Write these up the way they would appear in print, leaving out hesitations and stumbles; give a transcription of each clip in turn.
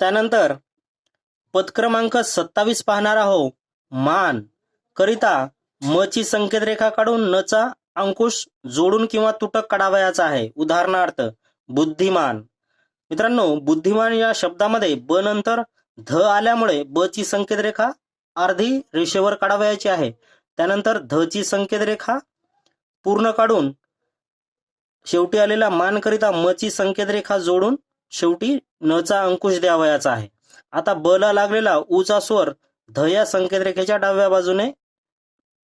त्यानंतर पद क्रमांक 27 पाहणार आहोत. मान करिता म ची संकेत रेखा काढून न चा अंकुश जोडून किंवा तुटक काढावयाचा आहे. उदाहरणार्थ बुद्धिमान. मित्रांनो, बुद्धिमान या शब्दामध्ये ब नंतर ध आल्यामुळे ब ची संकेत रेखा अर्धी रेषेवर काढावयाची आहे. त्यानंतर ध ची संकेत रेखा पूर्ण काढून शेवटी आलेला मान करिता म ची संकेत रेखा जोडून शेवटी न चा अंकुश द्यावयाचा आहे. आता ब ला लागलेला उ चा स्वर ध या संकेत रेखेच्या डाव्या बाजूने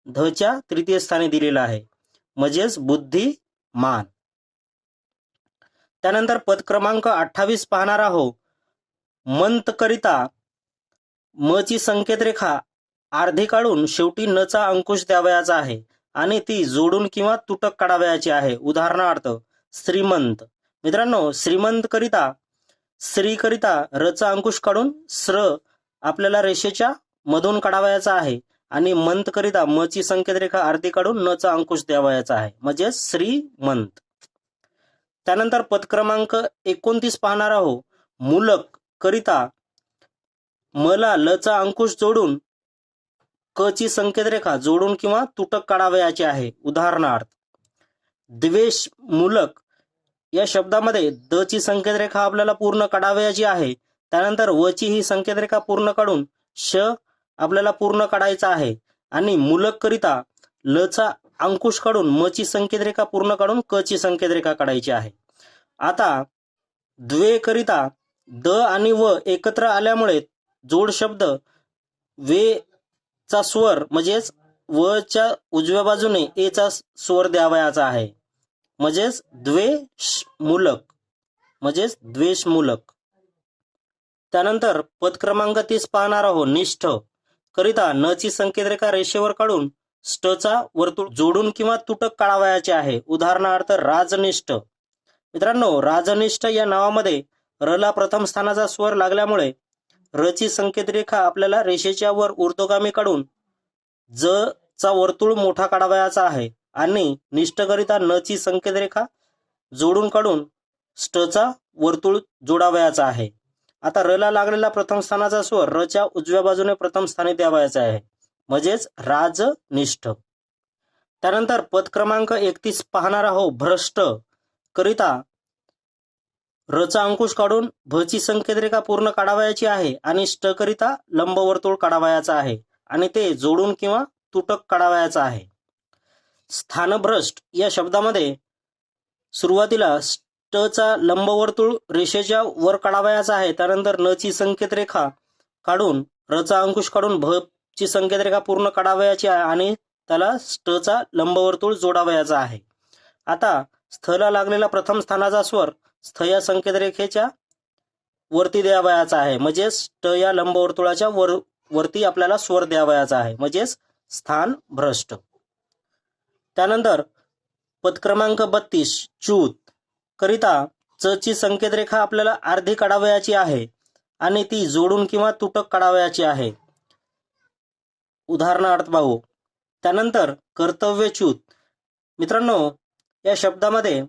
ध च्या तृतीय स्थानी दिलेला आहे, म्हणजेच बुद्धिमान. त्यानंतर पद क्रमांक 28 पाहणार आहोत. मंत करिता म ची संकेत रेखा अर्धी काढून शेवटी न चा अंकुश द्यावयाचा आहे आणि ती जोडून किंवा तुटक काढावयाची आहे. उदाहरणार्थ श्रीमंत. मित्रांनो, श्रीमंत करिता श्री करिता र चा अंकुश काढून श्र आपल्याला रेषेच्या मधून काढावयाचा आहे आणि मंत करिता म ची संकेत रेखा अर्धी काढून न चा अंकुश द्यावयाचा आहे, म्हणजे श्रीमंत. त्यानंतर पद क्रमांक 29 पाहणार आहोत. मूलक करिता म ला ल चा अंकुश जोडून क ची संकेत रेखा जोडून किंवा तुटक काढावयाची आहे. उदाहरणार्थ द्वेष मूलक या शब्दामध्ये द ची संकेत रेखा आपल्याला पूर्ण काढावयाची आहे. त्यानंतर व ची ही संकेत रेखा पूर्ण काढून श आपल्याला पूर्ण काढायचा आहे आणि मूलक करिता ल चा अंकुश काढून म ची संकेत रेखा पूर्ण काढून क ची संकेत रेखा काढायची आहे. आता द्वे करिता द आणि व एकत्र आल्यामुळे जोड शब्द वे चा स्वर म्हणजेच व च्या उजव्या बाजूने ए चा स्वर द्यावयाचा आहे, म्हणजेच द्वेषमूलक, म्हणजेच द्वेषमूलक. त्यानंतर पद क्रमांक 30 पाहणार आहोत. निष्ठ करिता न ची संकेत रेखा रेषेवर काढून ष्ट चा वर्तुळ जोडून किंवा तुटक काढावयाचे आहे. उदाहरणार्थ राजनिष्ठ. मित्रांनो, राजनिष्ठ या नावामध्ये र ला प्रथम स्थानाचा स्वर लागल्यामुळे र ची संकेत रेखा आपल्याला रेषेच्या वर ऊर्ध्वगामी काढून ज चा वर्तुळ मोठा काढावयाचा आहे आणि निष्ठ करिता न ची संकेत रेखा जोडून काढून ष्ट चा वर्तुळ जोडावयाचा आहे. आता र ला लागलेला प्रथम स्थानाचा स्वर र च्या उजव्या बाजूने प्रथम स्थानी द्यावयाचा आहे, म्हणजेच राजनिष्ठ. त्यानंतर पद क्रमांक 31 पाहणार आहोत. भ्रष्ट करिता र चा अंकुश काढून भ ची संकेत रेखा पूर्ण काढावयाची आहे आणि ष्ट करिता लंबवर्तुळ काढावयाचा आहे आणि ते जोडून किंवा तुटक काढावयाचा आहे. स्थानभ्रष्ट या शब्दामध्ये सुरुवातीला ष्ट चा लंबवर्तुळ रेषेच्या वर काढावयाचा आहे. त्यानंतर न ची संकेत रेखा काढून र चा अंकुश काढून भ ची संकेत रेखा पूर्ण काढावयाची आहे आणि त्याला ष्ट चा लंबवर्तुळ जोडावयाचा आहे. आता स्थ ला लागलेला प्रथम स्थानाचा स्वर स्थ या संकेत रेखेच्या वरती द्यावयाचा आहे, म्हणजे ष्ट या लंबवर्तुळाच्या वरती आपल्याला स्वर द्यावयाचा आहे, म्हणजेच स्थान भ्रष्ट. त्यानंतर पद क्रमांक 32 च्यूत करिता च ची संकेत रेखा आपल्याला अर्धी काढावयाची आहे आणि ती जोडून किंवा तुटक काढावयाची आहे. उदाहरणार्थ पाहू. त्यानंतर कर्तव्यच्युत. मित्रांनो, या शब्दामध्ये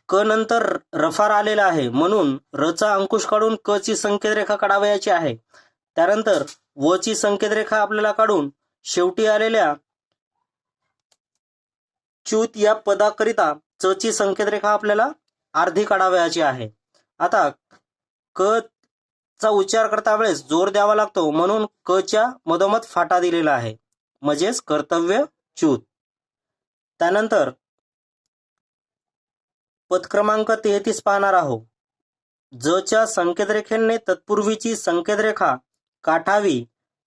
क नंतर रफार आलेला आहे म्हणून र चा अंकुश काढून क ची संकेत रेखा काढावयाची आहे. त्यानंतर व ची संकेत रेखा आपल्याला काढून शेवटी आलेल्या च्यूत या पदाकरिता च ची संकेत रेखा आपल्याला अर्धी काढावयाची आहे. आता क चा उच्चार करता वेळेस जोर द्यावा लागतो म्हणून क च्या मधोमध फाटा दिलेला आहे, म्हणजेच कर्तव्य च्यूत. त्यानंतर पद क्रमांक 33 पाहणार आहोत. ज च्या संकेत रेखेने तत्पूर्वीची संकेत रेखा काठावी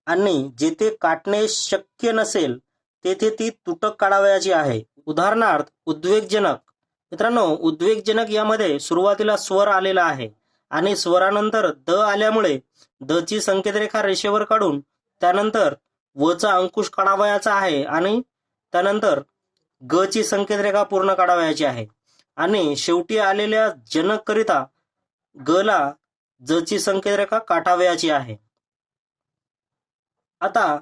आणि जेथे काटणे शक्य नसेल तेथे ती तुटक काढावयाची आहे. उदाहरणार्थ उद्वेगजनक. मित्रांनो, उद्वेगजनक यामध्ये सुरुवातीला स्वर आलेला आहे आणि स्वरानंतर द आल्यामुळे द ची संकेत रेखा रेषेवर काढून त्यानंतर व चा अंकुश काढावयाचा आहे आणि त्यानंतर ग ची संकेत रेखा पूर्ण काढावयाची आहे आणि शेवटी आलेल्या जनक करिता ग ला ज ची संकेत रेखा काढावयाची आहे. आता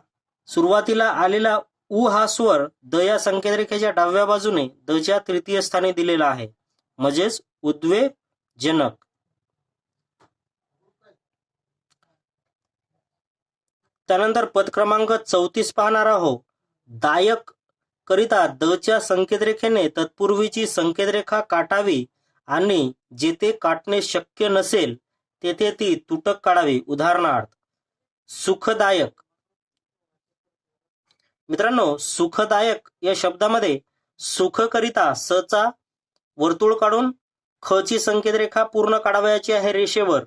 सुरुवातीला आलेला उ हा स्वर द या संकेत रेखेच्या डाव्या बाजूने द च्या तृतीय स्थानी दिलेला आहे, म्हणजेच उद्वेगजनक. त्यानंतर पद क्रमांक 34 पाहणार आहोत. दायक करिता द च्या संकेतरेखेने तत्पूर्वीची संकेतरेखा काटावी आणि जेथे काटणे शक्य नसेल तेथे ती तुटक काढावी. उदाहरणार्थ सुखदायक. मित्रांनो, सुखदायक या शब्दामध्ये सुख करिता स चा वर्तुळ काढून ख ची संकेतरेखा पूर्ण काढावयाची आहे रेषेवर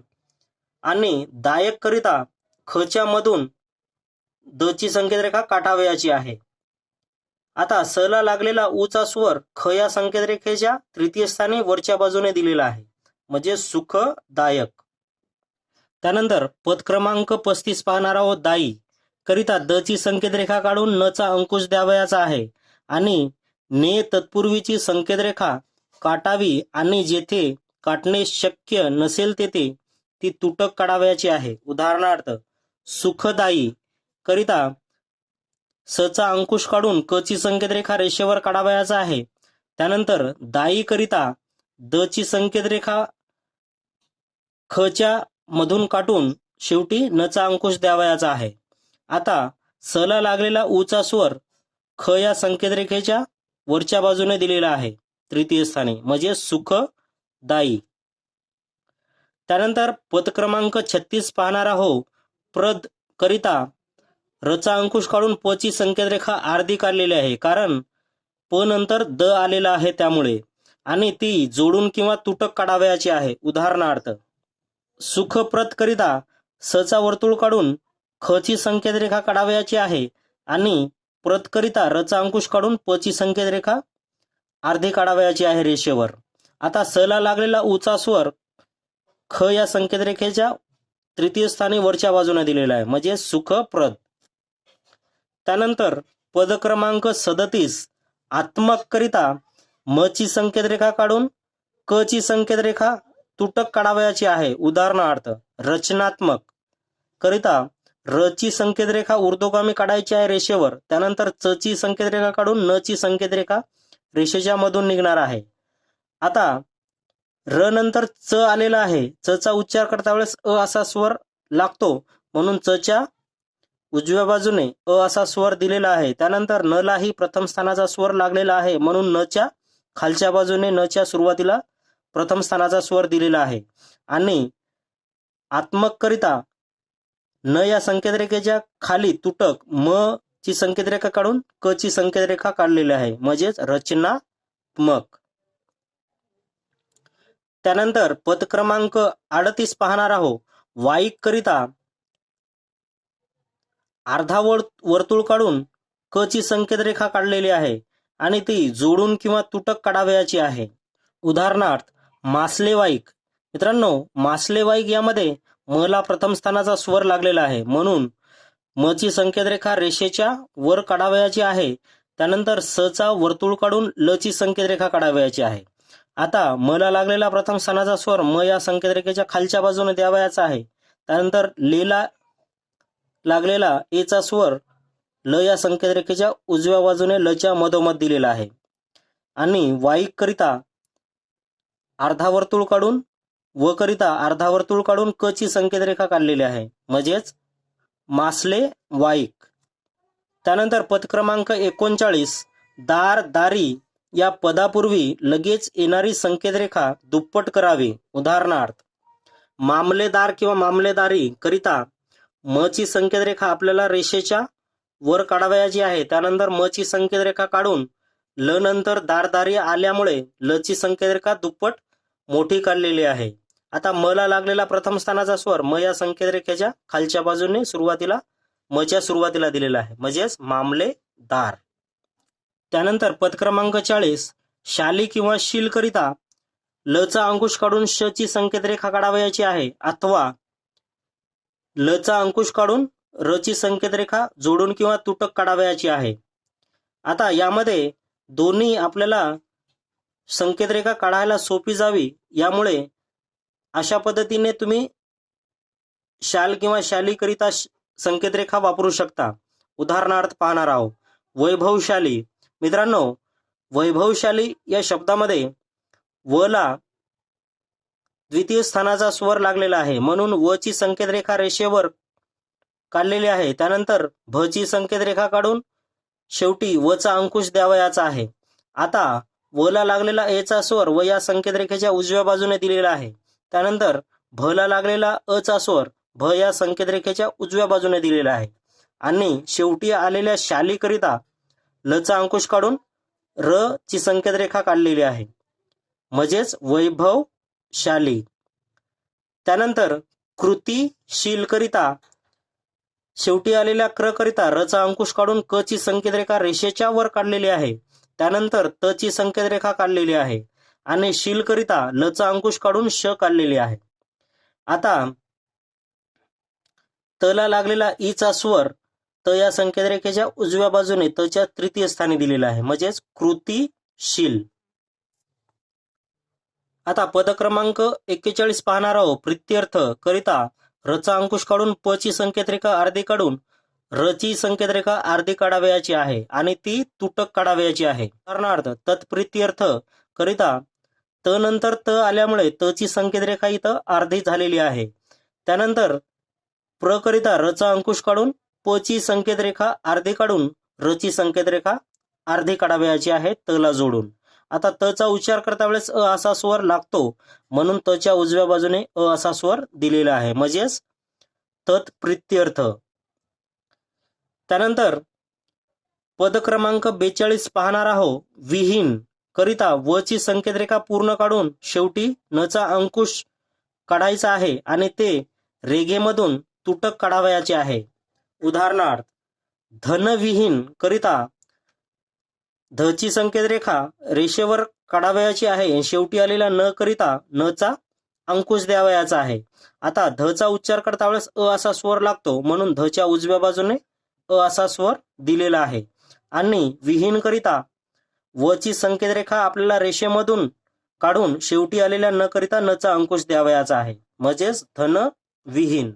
आणि दायक करिता ख च्या मधून द ची संकेतरेखा काढावयाची आहे. आता स ला लागलेला उ चा स्वर ख या संकेतरेखेच्या तृतीय स्थानी वरच्या बाजूने दिलेला आहे, म्हणजे सुखदायक. त्यानंतर पद क्रमांक 35 पाहणार आहोत. दाई करिता द ची संकेतरेखा काढून न चा अंकुश द्यावयाचा आहे आणि ने तत्पूर्वीची संकेतरेखा काटावी आणि जेथे काटणे शक्य नसेल तेथे ती तुटक काढावयाची आहे. उदाहरणार्थ सुखदायी करिता स चा अंकुश काढून क ची संकेतरेखा रेषेवर काढावयाचा आहे. त्यानंतर दाई करिता द ची संकेतरेखा ख च्या मधून काटून शेवटी न चा अंकुश द्यावयाचा आहे. आता स ला लागलेला उ चा स्वर ख या संकेतरेखेच्या वरच्या बाजूने दिलेला आहे तृतीय स्थानी, म्हणजे सुखदायी. त्यानंतर पद क्रमांक 36 पाहणार आहोत. प्रद करिता र चा अंकुश काढून प ची संकेतरेखा अर्धी काढलेली आहे, कारण प नंतर द आलेला आहे त्यामुळे, आणि ती जोडून किंवा तुटक काढावयाची आहे. उदाहरणार्थ सुखप्रद करिता स चा वर्तुळ काढून ख ची संकेतरेखा काढावयाची आहे आणि प्रद करिता र चा अंकुश काढून प ची संकेतरेखा अर्धी काढावयाची आहे रेषेवर. आता स ला लागलेला उ चा स्वर ख या संकेतरेखेच्या तृतीय स्थानी वरच्या बाजूने दिलेला आहे, म्हणजे सुखप्रद. त्यानंतर पद क्रमांक 37 आत्मक करिता म ची संकेतरेखा काढून क ची संकेतरेखा तुटक काढावयाची आहे. उदाहरणार्थ रचनात्मक करिता र ची संकेतरेखा ऊर्ध्वगामी काढायची आहे रेषेवर, त्यानंतर च ची संकेतरेखा काढून न ची संकेतरेखा रेषेच्या मधून निघणार आहे. आता र नंतर च आलेला आहे, च चा उच्चार करता वेळेस अ असा स्वर लागतो, म्हणून च च्या उजव्या बाजूने अ असा स्वर दिलेला आहे. त्यानंतर न लाही प्रथम स्थानाचा स्वर लागलेला आहे, म्हणून न च्या खालच्या बाजूने न च्या सुरुवातीला प्रथम स्थानाचा स्वर दिलेला आहे. आणि आत्मक करिता न या संकेतरेखेच्या खाली तुटक म ची संकेतरेखा काढून क ची संकेतरेखा काढलेली आहे, म्हणजेच रचनात्मक. त्यानंतर पद क्रमांक 38 पाहणार आहोत. वाईक करिता अर्धा वर्तुळ काढून क ची संकेतरेखा काढलेली आहे आणि ती जोडून किंवा तुटक काढावयाची आहे. उदाहरणार्थ मासलेवाईक. मित्रांनो, मासलेवाईक यामध्ये म ला प्रथम स्थानाचा स्वर लागलेला आहे, म्हणून म ची संकेतरेखा रेषेच्या वर काढावयाची आहे. त्यानंतर स चा वर्तुळ काढून ल ची संकेतरेखा काढावयाची आहे. आता म ला लागलेला प्रथम स्थानाचा स्वर म या संकेतरेखेच्या खालच्या बाजूने द्यावयाचा आहे. त्यानंतर लेला लागलेला ए चा स्वर ल या संकेतरेखेच्या उजव्या बाजूने ल च्या मधोमध दिलेला आहे. आणि वाईक करिता अर्धा वर्तुळ काढून व करिता अर्धा वर्तुळ काढून क ची संकेतरेखा काढलेली आहे, म्हणजेच मासले वाईक. त्यानंतर पद क्रमांक 39 दार दारी या पदापूर्वी लगेच येणारी संकेतरेखा दुप्पट करावी. उदाहरणार्थ मामलेदार किंवा मामलेदारी करिता म ची संकेतरेखा आपल्याला रेषेच्या वर काढावयाची आहे. त्यानंतर म ची संकेतरेखा काढून ल नंतर दारदारी आल्यामुळे ल ची संकेतरेखा दुप्पट मोठी काढलेली आहे. आता म ला लागलेला प्रथम स्थानाचा स्वर म या संकेतरेखेच्या खालच्या बाजूने सुरुवातीला म च्या सुरुवातीला दिलेला आहे, म्हणजेच मामलेदार. त्यानंतर पद क्रमांक 40 शाली किंवा शील करिता ल चा अंकुश काढून श ची संकेतरेखा काढावयाची आहे, अथवा ल चा अंकुश काढून र ची संकेतरेखा जोडून किंवा तुटक काढावयाची आहे. आता यामध्ये दोन्ही आपल्याला संकेतरेखा काढायला सोपी जावी, यामुळे अशा पद्धतीने तुम्ही शाल किंवा शाली करिता संकेतरेखा वापरू शकता. उदाहरणार्थ पाहणार आहोत. वैभवशाली. मित्रांनो, वैभवशाली या शब्दामध्ये व ला द्वितीय स्थानाचा स्वर लागलेला आहे, म्हणून व ची संकेतरेखा रेषेवर काढलेली आहे. त्यानंतर भ ची संकेत रेखा काढून शेवटी व चा अंकुश द्यावयाचा आहे. आता व ला लागलेला ए चा स्वर व या संकेत रेखेच्या उजव्या बाजूने दिलेला आहे. त्यानंतर भ ला लागलेला अ चा स्वर भ या संकेत रेखेच्या उजव्या बाजूने दिलेला आहे. आणि शेवटी आलेल्या शालीकरिता ल चा अंकुश काढून र ची संकेत रेखा काढलेली आहे, म्हणजेच वैभवशाली. त्यानंतर कृतिशील करिता शेवटी आलेल्या क्र करिता र चा अंकुश काढून क ची संकेत रेखा रेषेच्या वर काढलेली आहे. त्यानंतर त ची संकेत रेखा काढलेली आहे आणि शील करिता ल चा अंकुश काढून श काढलेली आहे. आता त ला लागलेला ई चा स्वर त या संकेत रेखेच्या उजव्या बाजूने त च्या तृतीय स्थानी दिलेला आहे, म्हणजेच कृतिशील. आता पद क्रमांक 41 पाहणार आहोत. प्रित्यर्थ करिता र चा अंकुश काढून प ची संकेत रेखा अर्धी काढून र ची संकेत रेखा अर्धी काढावयाची आहे आणि ती तुटक काढावयाची आहे. उदाहरणार्थ तत्प्रित्यर्थ करिता त नंतर त आल्यामुळे त ची संकेत रेखा इथं अर्धी झालेली आहे. त्यानंतर प्र करिता र चा अंकुश काढून प ची संकेत रेखा अर्धी काढून र ची संकेत रेखा अर्धी काढावयाची आहे त ला जोडून. आता त चा उच्चार करता वेळेस अ असा स्वर लागतो, म्हणून त च्या उजव्या बाजूने अ असा स्वर दिलेला आहे, म्हणजेच तत्प्रित्यर्थ. त्यानंतर पद क्रमांक 42 पाहणार आहोत. विहीन करिता व ची संकेत रेखा पूर्ण काढून शेवटी न चा अंकुश काढायचा आहे आणि ते रेघेमधून तुटक काढावयाचे आहे. उदाहरणार्थ धनविहीन करिता ध ची संकेत रेखा रेषेवर काढावयाची आहे. शेवटी आलेला न करिता न चा अंकुश द्यावयाचा आहे. आता ध चा उच्चार करता वेळेस अ असा स्वर लागतो, म्हणून ध च्या उजव्या बाजूने अ असा स्वर दिलेला आहे. आणि विहीन करिता व ची संकेत रेखा आपल्याला रेषेमधून काढून शेवटी आलेल्या न करिता न चा अंकुश द्यावयाचा आहे, म्हणजेच धन विहीन.